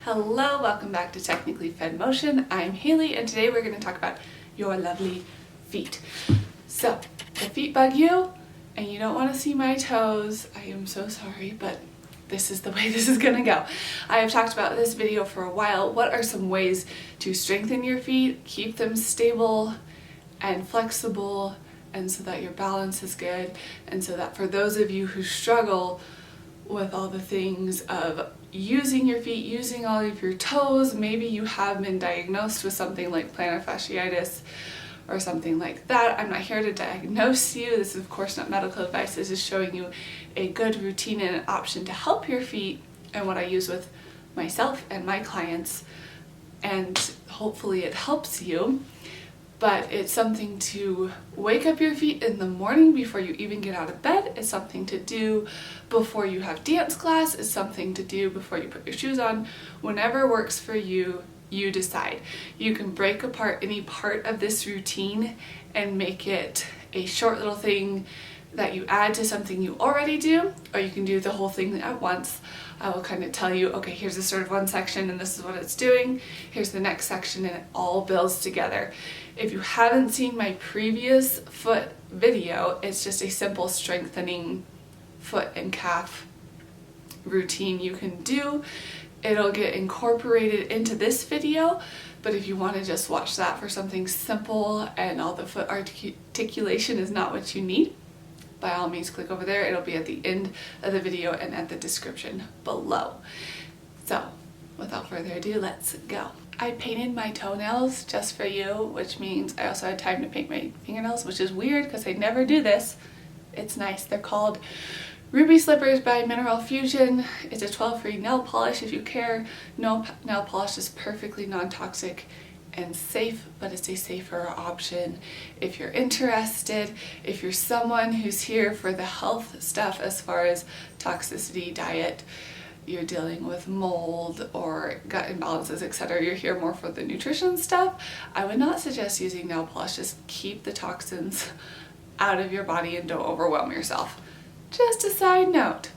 Hello, welcome back to Technically Fed Motion. I'm Hailey and today we're going to talk about your lovely feet. So, the feet bug you and you don't want to see my toes. I am so sorry, but this is the way this is going to go. I have talked about this video for a while. What are some ways to strengthen your feet, keep them stable and flexible, and so that your balance is good, and so that for those of you who struggle with all the things of using your feet, using all of your toes, maybe you have been diagnosed with something like plantar fasciitis or something like that. I'm not here to diagnose you. This is of course not medical advice. This is showing you a good routine and an option to help your feet, and what I use with myself and my clients, and hopefully it helps you. But it's something to wake up your feet in the morning before you even get out of bed. It's something to do before you have dance class. It's something to do before you put your shoes on. Whenever works for you, you decide. You can break apart any part of this routine and make it a short little thing that you add to something you already do, or you can do the whole thing at once. I will kind of tell you, okay, here's the sort of one section and this is what it's doing. Here's the next section and it all builds together. If you haven't seen my previous foot video, it's just a simple strengthening foot and calf routine you can do. It'll get incorporated into this video, but if you want to just watch that for something simple and all the foot articulation is not what you need, by all means click over there. It'll be at the end of the video and at the description below. So without further ado, let's go. I painted my toenails just for you, which means I also had time to paint my fingernails, which is weird because I never do this. It's nice. They're called Ruby Slippers by Mineral Fusion. It's a 12-free nail polish. If you care, no nail polish is perfectly non-toxic and safe, but it's a safer option if you're interested. If you're someone who's here for the health stuff as far as toxicity, diet, you're dealing with mold or gut imbalances, etc., you're here more for the nutrition stuff, I would not suggest using nail polish. Just keep the toxins out of your body and don't overwhelm yourself. Just a side note.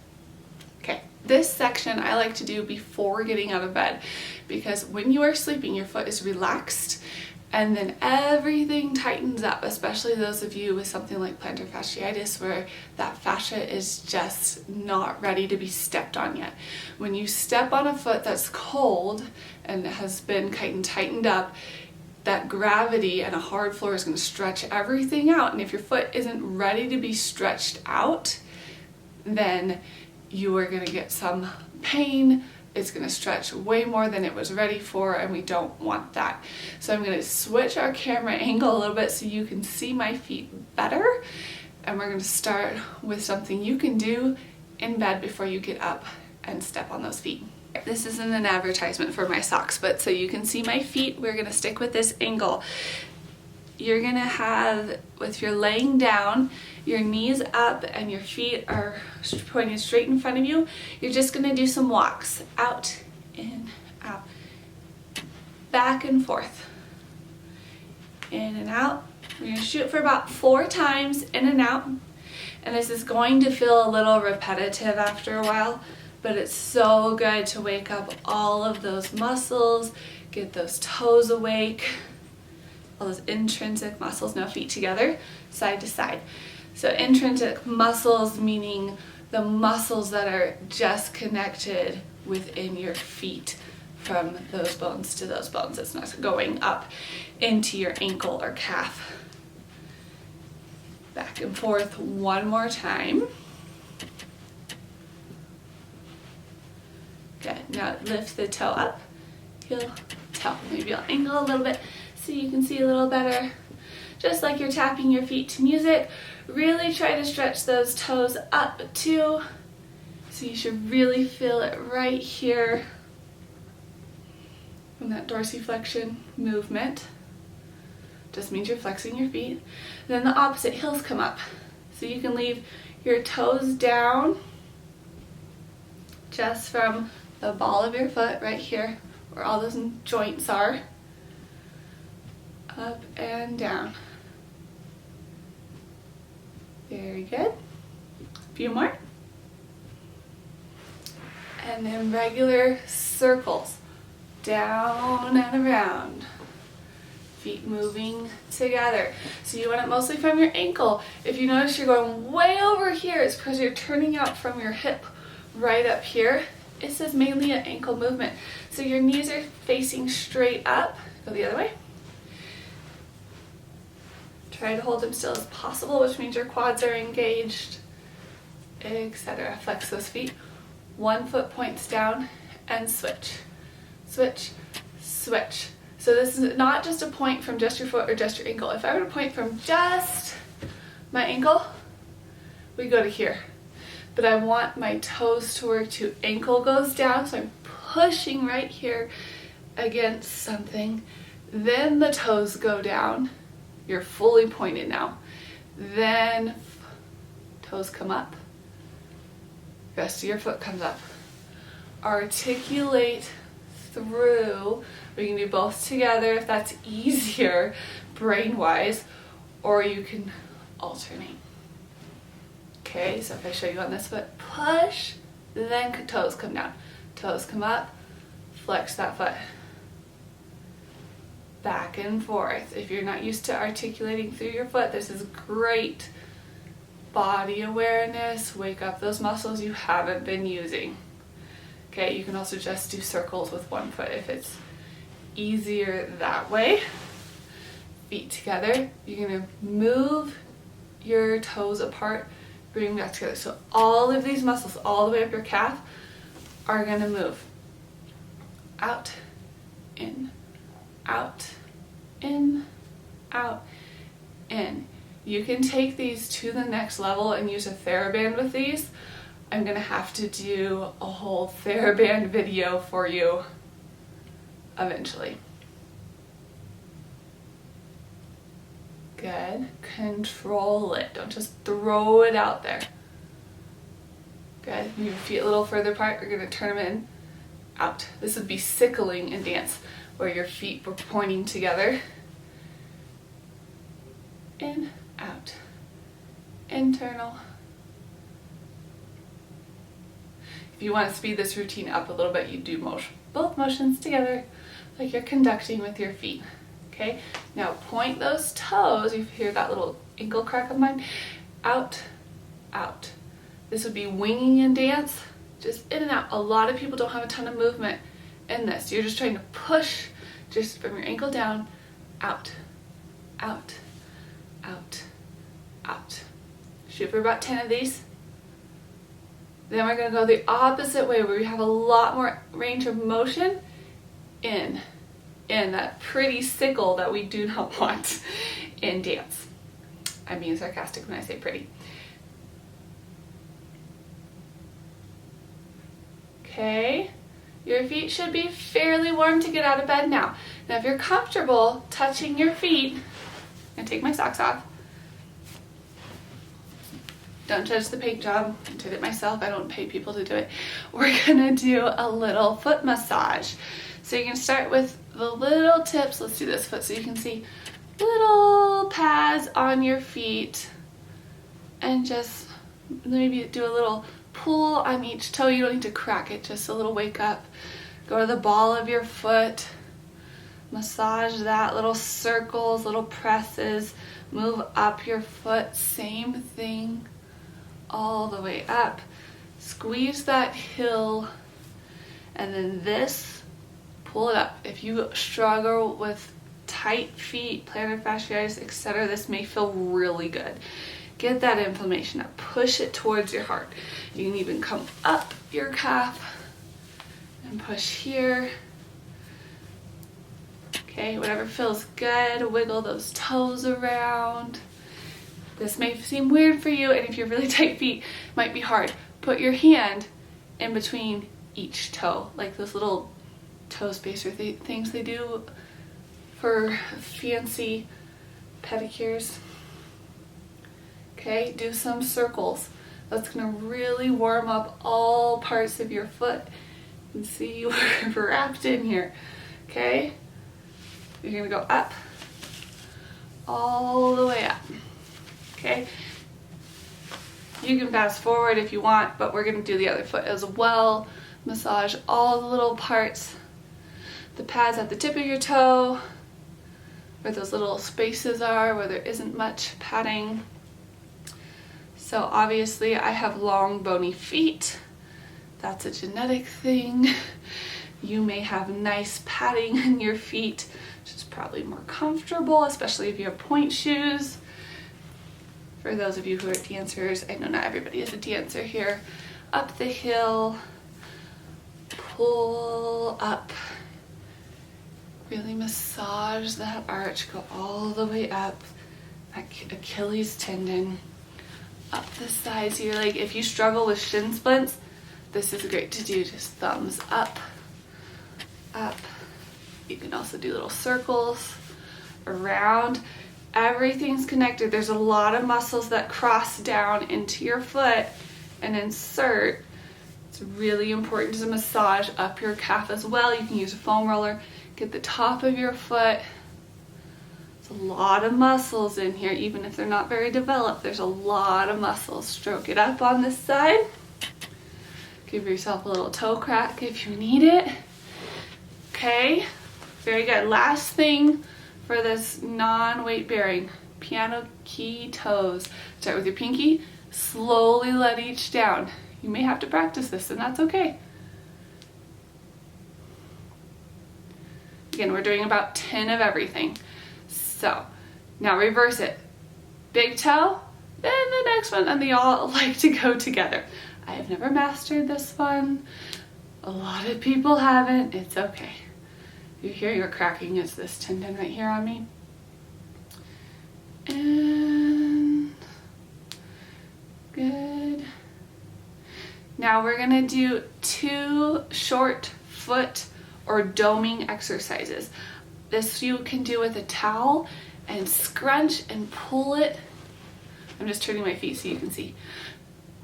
Okay, this section I like to do before getting out of bed, because when you are sleeping, your foot is relaxed and then everything tightens up, especially those of you with something like plantar fasciitis where that fascia is just not ready to be stepped on yet. When you step on a foot that's cold and has been tightened up, that gravity and a hard floor is going to stretch everything out, and if your foot isn't ready to be stretched out, then you are going to get some pain. It's going to stretch way more than it was ready for, and we don't want that. So I'm going to switch our camera angle a little bit so you can see my feet better, and we're going to start with something you can do in bed before you get up and step on those feet. This isn't an advertisement for my socks, but so you can see my feet, we're going to stick with this angle. You're going to have, if you're laying down, your knees up and your feet are pointed straight in front of you. You're just going to do some walks. Out, in, out. Back and forth. In and out. We're going to shoot for about 4 times, in and out. And this is going to feel a little repetitive after a while, but it's so good to wake up all of those muscles, get those toes awake, all those intrinsic muscles, no feet together, side to side. So intrinsic muscles meaning the muscles that are just connected within your feet from those bones to those bones. It's not going up into your ankle or calf. Back and forth one more time. Good. Now lift the toe up, heel, toe. Maybe I'll angle a little bit so you can see a little better. Just like you're tapping your feet to music, really try to stretch those toes up too. So you should really feel it right here from that dorsiflexion movement. Just means you're flexing your feet. Then the opposite, heels come up. So you can leave your toes down just from the ball of your foot right here where all those joints are. Up and down. Very good. A few more. And then regular circles down and around. Feet moving together. So you want it mostly from your ankle. If you notice you're going way over here, it's because you're turning out from your hip right up here. This is mainly an ankle movement. So your knees are facing straight up. Go the other way. Try to hold them still as possible, which means your quads are engaged, etc. Flex those feet. One foot points down and switch. Switch, switch. So this is not just a point from just your foot or just your ankle. If I were to point from just my ankle, we go to here. But I want my toes to work too. Ankle goes down, so I'm pushing right here against something. Then the toes go down. You're fully pointed now. Then toes come up. Rest of your foot comes up. Articulate through. We can do both together if that's easier brain-wise, or you can alternate. Okay, so if I show you on this foot, push, then toes come down. Toes come up, flex that foot. Back and forth. If you're not used to articulating through your foot, this is great body awareness. Wake up those muscles you haven't been using. Okay, you can also just do circles with one foot if it's easier that way. Feet together. You're going to move your toes apart, bring them back together. So all of these muscles, all the way up your calf, are going to move. Out, in, out, in, out, in. You can take these to the next level and use a Theraband with these. I'm going to have to do a whole Theraband video for you eventually. Good. Control it. Don't just throw it out there. Good. Move your feet a little further apart. You're going to turn them in, out. This would be sickling in dance, where your feet were pointing together. In, out. Internal. If you want to speed this routine up a little bit, you do both motions together, like you're conducting with your feet. Okay, now point those toes, you hear that little ankle crack of mine, out, out. This would be winging in dance, just in and out. A lot of people don't have a ton of movement in this. You're just trying to push just from your ankle down, out, out, out, out. Shoot for about 10 of these. Then we're going to go the opposite way, where we have a lot more range of motion. In that pretty sickle that we do not want in dance. I'm being sarcastic when I say pretty. Okay, your feet should be fairly warm to get out of bed now. Now if you're comfortable touching your feet, I'm going to take my socks off. Don't judge the paint job. I did it myself. I don't pay people to do it. We're going to do a little foot massage. So you can start with the little tips. Let's do this foot so you can see little pads on your feet, and just maybe do a little pull on each toe. You don't need to crack it, just a little wake up. Go to the ball of your foot, massage that, little circles, little presses, move up your foot, same thing all the way up. Squeeze that heel, and then this, pull it up. If you struggle with tight feet, plantar fasciitis, etc., this may feel really good. Get that inflammation up. Push it towards your heart. You can even come up your calf and push here. Okay, whatever feels good. Wiggle those toes around. This may seem weird for you, and if you're really tight feet, it might be hard. Put your hand in between each toe, like those little toe spacer things they do for fancy pedicures. Okay, do some circles. That's going to really warm up all parts of your foot. You can see we're wrapped in here. Okay, you're going to go up, all the way up. Okay, you can fast forward if you want, but we're going to do the other foot as well. Massage all the little parts the pads at the tip of your toe, where those little spaces are where there isn't much padding. So obviously I have long bony feet. That's a genetic thing. You may have nice padding in your feet, which is probably more comfortable, especially if you have point shoes. For those of you who are dancers, I know not everybody is a dancer here. Up the hill, pull up. Really massage that arch, go all the way up, that Achilles tendon, up the sides of your leg. If you struggle with shin splints, this is great to do. Just thumbs up, up. You can also do little circles around. Everything's connected. There's a lot of muscles that cross down into your foot and insert. It's really important to massage up your calf as well. You can use a foam roller. Get the top of your foot. There's a lot of muscles in here, even if they're not very developed. There's a lot of muscles. Stroke it up on this side. Give yourself a little toe crack if you need it. Okay, very good. Last thing for this non-weight bearing, piano key toes. Start with your pinky, slowly let each down. You may have to practice this, and that's okay. Again, we're doing about 10 of everything. So now reverse it. Big toe, then the next one, and they all like to go together. I have never mastered this one. A lot of people haven't. It's okay. You hear your cracking is this tendon right here on me. And good. Now we're gonna do 2 short foot or doming exercises. This you can do with a towel and scrunch and pull it. I'm just turning my feet so you can see.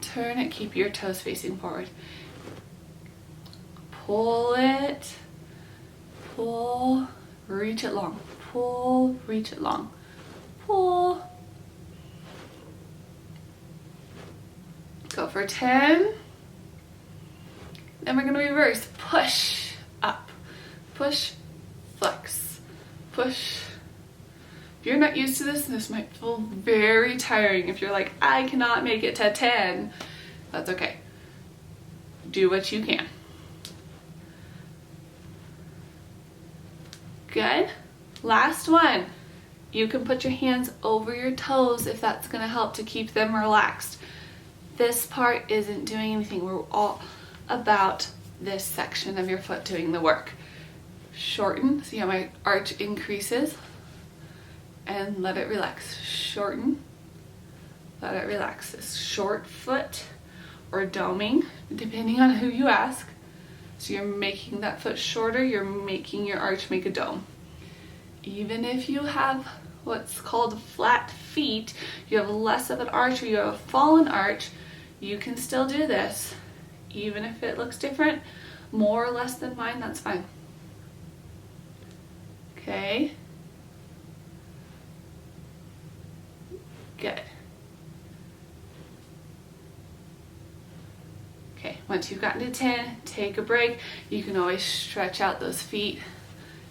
Turn it, keep your toes facing forward. Pull it, pull, reach it long. Pull, reach it long. Pull. Go for 10. Then we're gonna reverse. Push up, push, flex, push. If you're not used to this might feel very tiring. If you're like, I cannot make it to 10, that's okay. Do what you can. Good. Last one. You can put your hands over your toes if that's gonna help to keep them relaxed. This part isn't doing anything. We're all about this section of your foot doing the work. Shorten, see how my arch increases, and let it relax. Shorten, let it relax. This short foot or doming, depending on who you ask. So you're making that foot shorter, you're making your arch make a dome. Even if you have what's called flat feet, you have less of an arch or you have a fallen arch, you can still do this. Even if it looks different, more or less than mine, that's fine. Okay. Good. Okay, once you've gotten to 10, take a break. You can always stretch out those feet,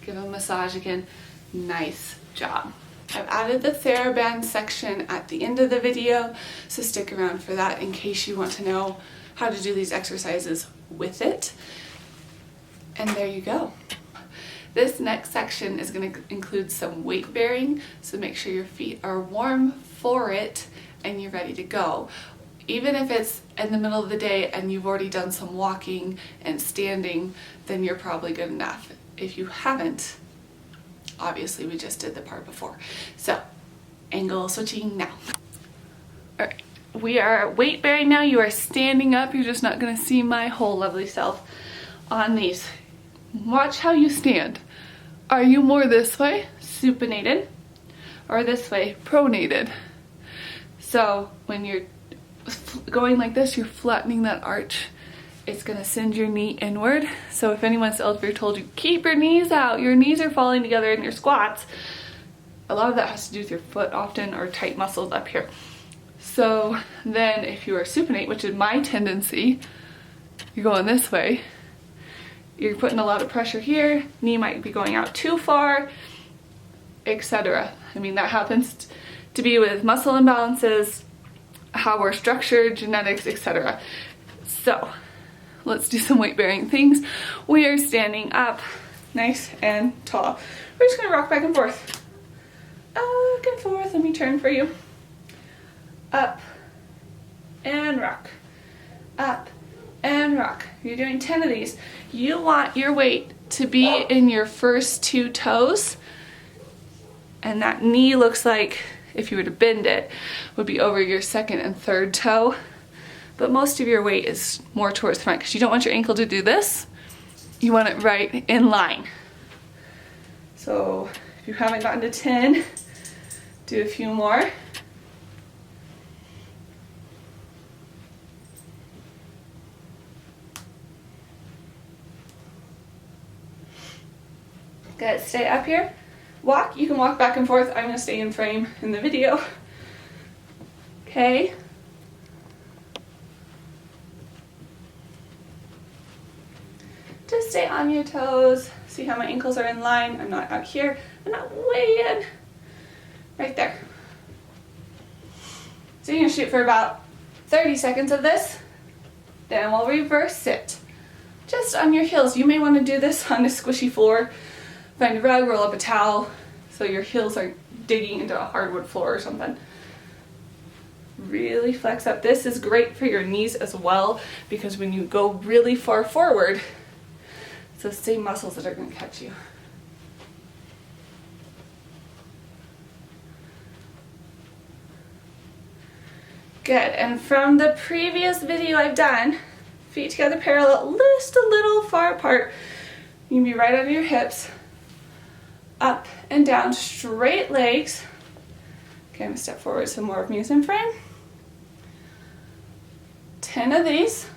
give them a massage again. Nice job. I've added the Theraband section at the end of the video, so stick around for that in case you want to know how to do these exercises with it. And there you go. This next section is going to include some weight bearing, so make sure your feet are warm for it and you're ready to go. Even if it's in the middle of the day and you've already done some walking and standing, then you're probably good enough. If you haven't, obviously we just did the part before. So, angle switching now. All right. We are weight bearing now. You are standing up. You're just not going to see my whole lovely self on these. Watch how you stand. Are you more this way, supinated, or this way, pronated? So when you're going like this, you're flattening that arch. It's going to send your knee inward. So if anyone's ever told you, keep your knees out, your knees are falling together in your squats, a lot of that has to do with your foot often or tight muscles up here. So then if you are supinate, which is my tendency, you're going this way, You're putting a lot of pressure here, knee might be going out too far, etc. I mean, that happens to be with muscle imbalances, how we're structured, genetics, etc. So let's do some weight bearing things. We are standing up nice and tall. We're just gonna rock back and forth. Back and forth. Let me turn for you. Up and rock. Up and rock. You're doing 10 of these. You want your weight to be in your first 2 toes, and that knee looks like, if you were to bend it, would be over your 2nd and 3rd toe. But most of your weight is more towards the front because you don't want your ankle to do this. You want it right in line. So if you haven't gotten to 10, do a few more. Good, stay up here. Walk, you can walk back and forth. I'm gonna stay in frame in the video. Okay. Just stay on your toes. See how my ankles are in line? I'm not out here. I'm not way in. Right there. So you're gonna shoot for about 30 seconds of this. Then we'll reverse it. Just on your heels. You may want to do this on a squishy floor. Find a rug, roll up a towel so your heels aren't digging into a hardwood floor or something. Really flex up. This is great for your knees as well because when you go really far forward, it's those same muscles that are going to catch you. Good, and from the previous video I've done, feet together parallel, just a little far apart. You can be right under your hips. Up and down, straight legs. Okay, I'm gonna step forward some more of me is in frame. 10 of these.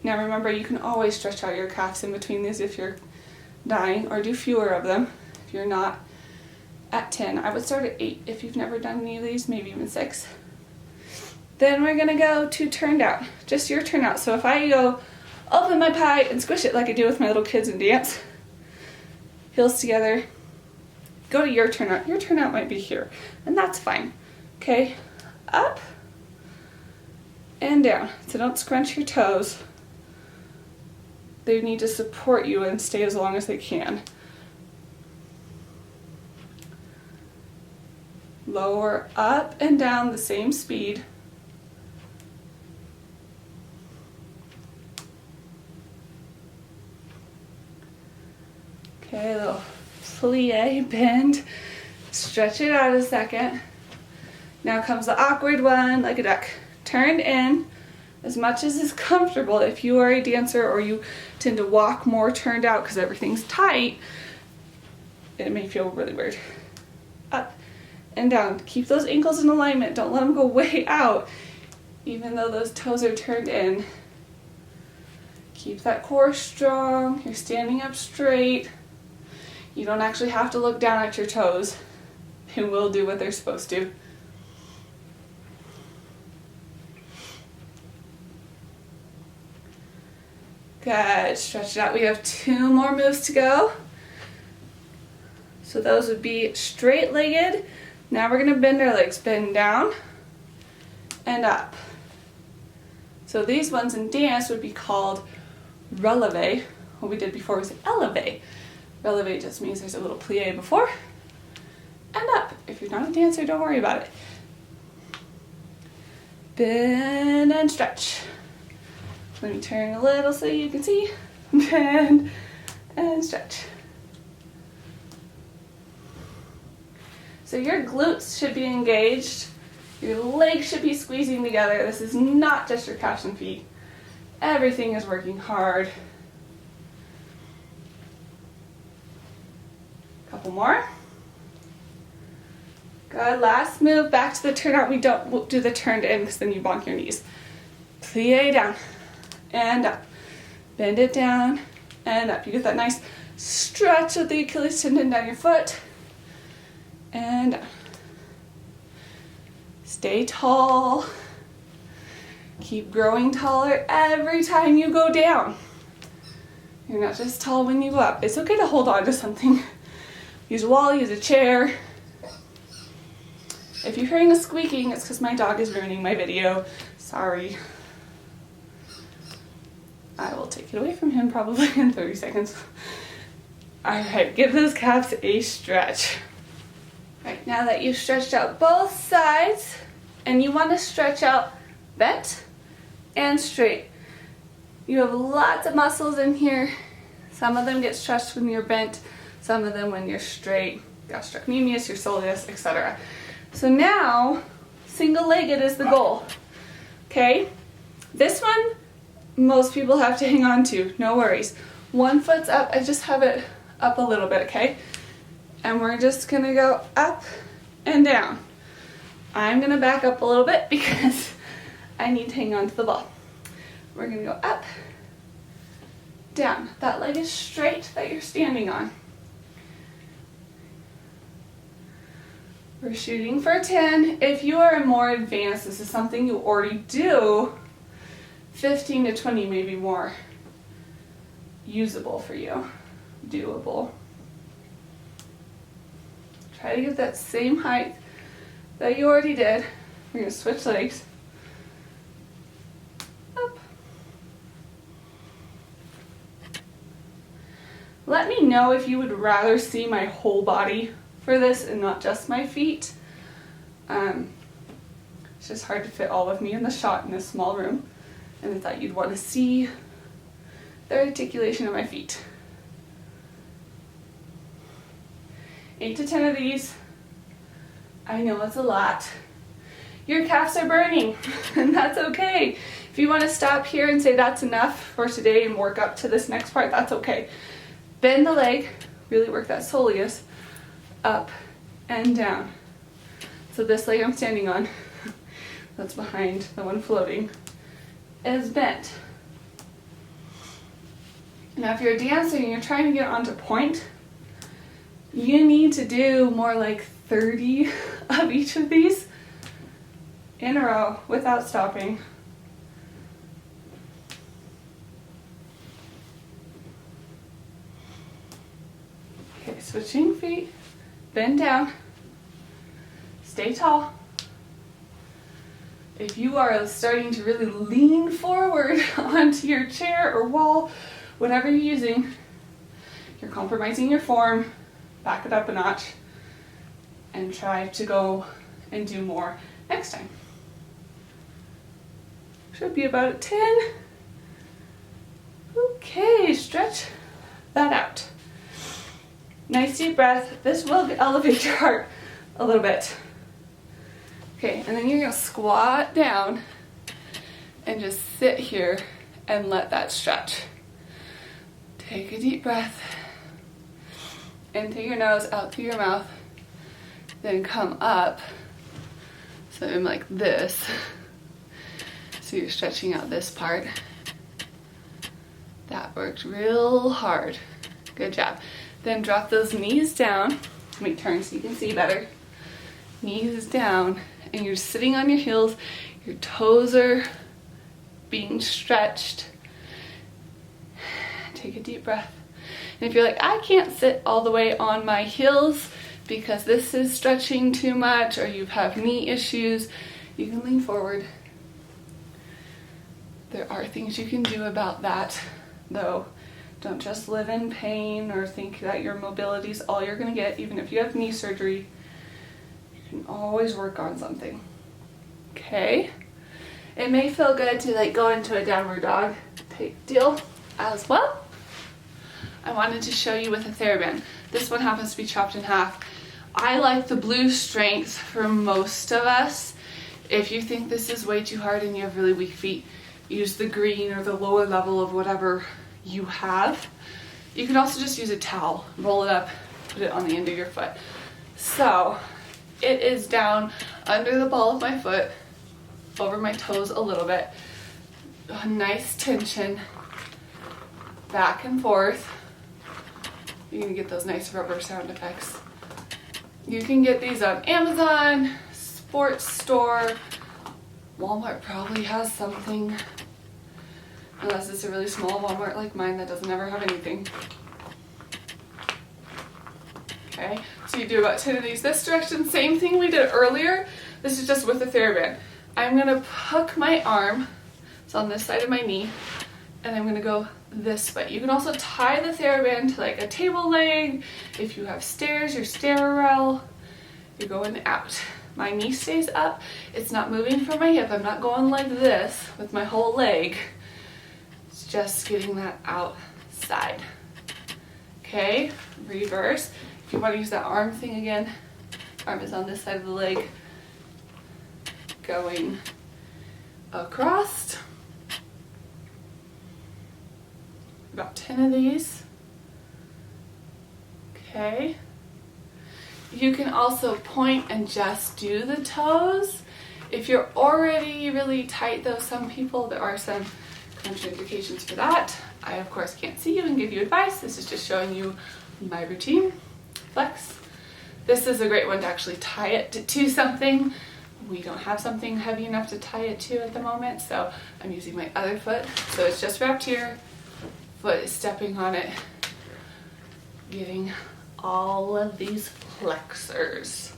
Now remember, you can always stretch out your calves in between these if you're dying, or do fewer of them if you're not at 10. I would start at 8 if you've never done any of these, maybe even 6. Then we're gonna go to turned out, just your turn out. So if I go open my pie and squish it like I do with my little kids in dance, heels together, go to your turnout. Your turnout might be here, and that's fine. Okay, up and down. So don't scrunch your toes. They need to support you and stay as long as they can. Lower up and down the same speed. Okay, a little plie, bend, stretch it out a second. Now comes the awkward one, like a duck. Turn in as much as is comfortable. If you are a dancer or you tend to walk more turned out because everything's tight, it may feel really weird. Up and down. Keep those ankles in alignment. Don't let them go way out, even though those toes are turned in. Keep that core strong. You're standing up straight. You don't actually have to look down at your toes. They will do what they're supposed to. Good, stretch it out. We have 2 more moves to go. So those would be straight-legged. Now we're gonna bend our legs. Bend down and up. So these ones in dance would be called releve. What we did before was eleve. Releve just means there's a little plie before and up. If you're not a dancer, don't worry about it. Bend and stretch. Let me turn a little so you can see. Bend and stretch. So your glutes should be engaged. Your legs should be squeezing together. This is not just your calves and feet. Everything is working hard. Couple more. Good, last move, back to the turnout. We don't do the turned in because then you bonk your knees. Plie down and up. Bend it down and up. You get that nice stretch of the Achilles tendon down your foot. And up. Stay tall. Keep growing taller every time you go down. You're not just tall when you go up. It's okay to hold on to something. Use a wall, use a chair. If you're hearing a squeaking, it's because my dog is ruining my video. Sorry. I will take it away from him probably in 30 seconds. Alright, give those calves a stretch. Right, now that you've stretched out both sides, and you want to stretch out bent and straight. You have lots of muscles in here. Some of them get stretched when you're bent, some of them when you're straight. Gastrocnemius, your soleus, etc. So now, single-legged is the goal. Okay? This one, most people have to hang on to, no worries. One foot's up, I just have it up a little bit, okay? And we're just gonna go up and down. I'm gonna back up a little bit because I need to hang on to the ball. We're gonna go up, down. That leg is straight that you're standing on. We're shooting for 10. If you are more advanced, this is something you already do, 15 to 20 may be more usable for you, doable. Try to get that same height that you already did. We're going to switch legs. Up. Let me know if you would rather see my whole body for this and not just my feet. It's just hard to fit all of me in the shot in this small room, and I thought you'd want to see the articulation of my feet. 8 to 10 of these. I know it's a lot. Your calves are burning, and that's okay. If you want to stop here and say that's enough for today and work up to this next part, that's okay. Bend the leg, really work that soleus, up and down. So this leg I'm standing on, that's behind the one floating, is bent. Now if you're a dancer and you're trying to get onto point, you need to do more like 30 of each of these in a row without stopping. Okay, switching feet. Bend down, stay tall. If you are starting to really lean forward onto your chair or wall, whatever you're using, you're compromising your form, back it up a notch, and try to go and do more next time. Should be about at 10. Okay, stretch that out. Nice deep breath. This will elevate your heart a little bit. Okay, and then you're gonna squat down and just sit here and let that stretch. Take a deep breath in through your nose, out through your mouth, then come up. So I'm like this. So you're stretching out this part. That worked real hard. Good job. Then drop those knees down. Let me turn so you can see better. Knees down, and you're sitting on your heels. Your toes are being stretched. Take a deep breath. And if you're like, I can't sit all the way on my heels because this is stretching too much, or you have knee issues, you can lean forward. There are things you can do about that, though. Don't just live in pain or think that your mobility is all you're going to get. Even if you have knee surgery, you can always work on something. Okay? It may feel good to like go into a downward dog type deal as well. I wanted to show you with a Theraband. This one happens to be chopped in half. I like the blue strength for most of us. If you think this is way too hard and you have really weak feet, use the green or the lower level of whatever you have. You can also just use a towel, roll it up, put it on the end of your foot. So it is down under the ball of my foot, over my toes a little bit. A nice tension, back and forth. You're gonna get those nice rubber sound effects. You can get these on Amazon, sports store, Walmart probably has something, unless it's a really small Walmart like mine that doesn't ever have anything. Okay, so you do about 10 of these this direction. Same thing we did earlier. This is just with the Theraband. I'm gonna hook my arm, it's on this side of my knee, and I'm gonna go this way. You can also tie the Theraband to like a table leg. If you have stairs, your stair rail, you're going out. My knee stays up. It's not moving from my hip. I'm not going like this with my whole leg. It's just getting that outside. Okay, reverse. If you want to use that arm thing again, arm is on this side of the leg. Going across. About 10 of these. Okay. You can also point and just do the toes. If you're already really tight though, some people, there are some contraindications for that. I of course can't see you and give you advice. This is just showing you my routine. Flex. This is a great one to actually tie it to something. We don't have something heavy enough to tie it to at the moment, so I'm using my other foot. So it's just wrapped here, foot is stepping on it, getting all of these flexors.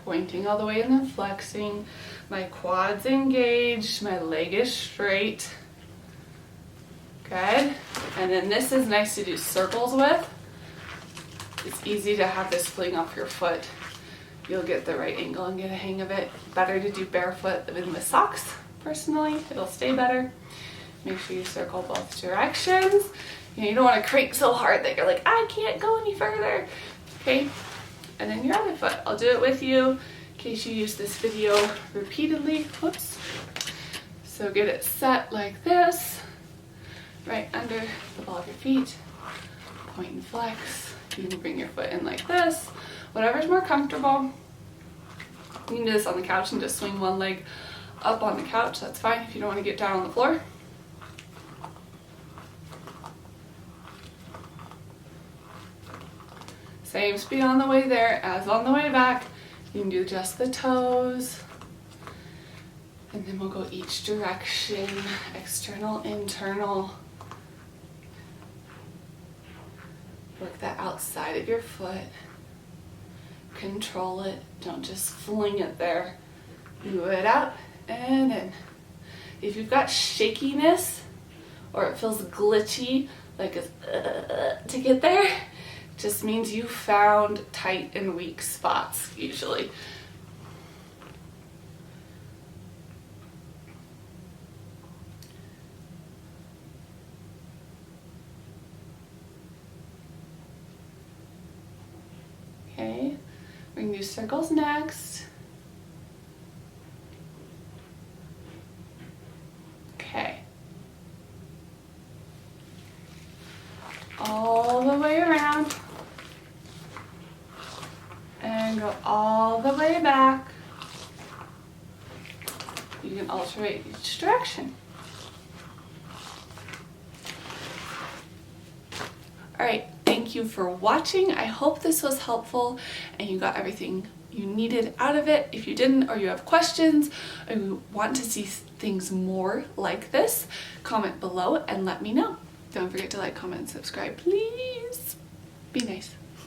Pointing all the way and then flexing. My quads engaged, my leg is straight. Good. And then this is nice to do circles with. It's easy to have this fling off your foot. You'll get the right angle and get a hang of it. Better to do barefoot than with socks, personally. It'll stay better. Make sure you circle both directions. You don't want to crank so hard that you're like, I can't go any further. Okay, and then your other foot. I'll do it with you in case you use this video repeatedly. Whoops. So get it set like this, right under the ball of your feet. Point and flex. You can bring your foot in like this. Whatever's more comfortable. You can do this on the couch and just swing one leg up on the couch. That's fine if you don't want to get down on the floor. Same speed on the way there as on the way back. You can do just the toes. And then we'll go each direction, external, internal. Work that outside of your foot. Control it. Don't just fling it there. Move it out and in. If you've got shakiness or it feels glitchy, like it's to get there, just means you found tight and weak spots usually. Okay, we're going to do circles next. Okay. All the way around. And go all the way back. You can alternate each direction. Alright, thank you for watching. I hope this was helpful and you got everything you needed out of it. If you didn't, or you have questions, or you want to see things more like this, comment below and let me know. Don't forget to like, comment, and subscribe, please. Be nice.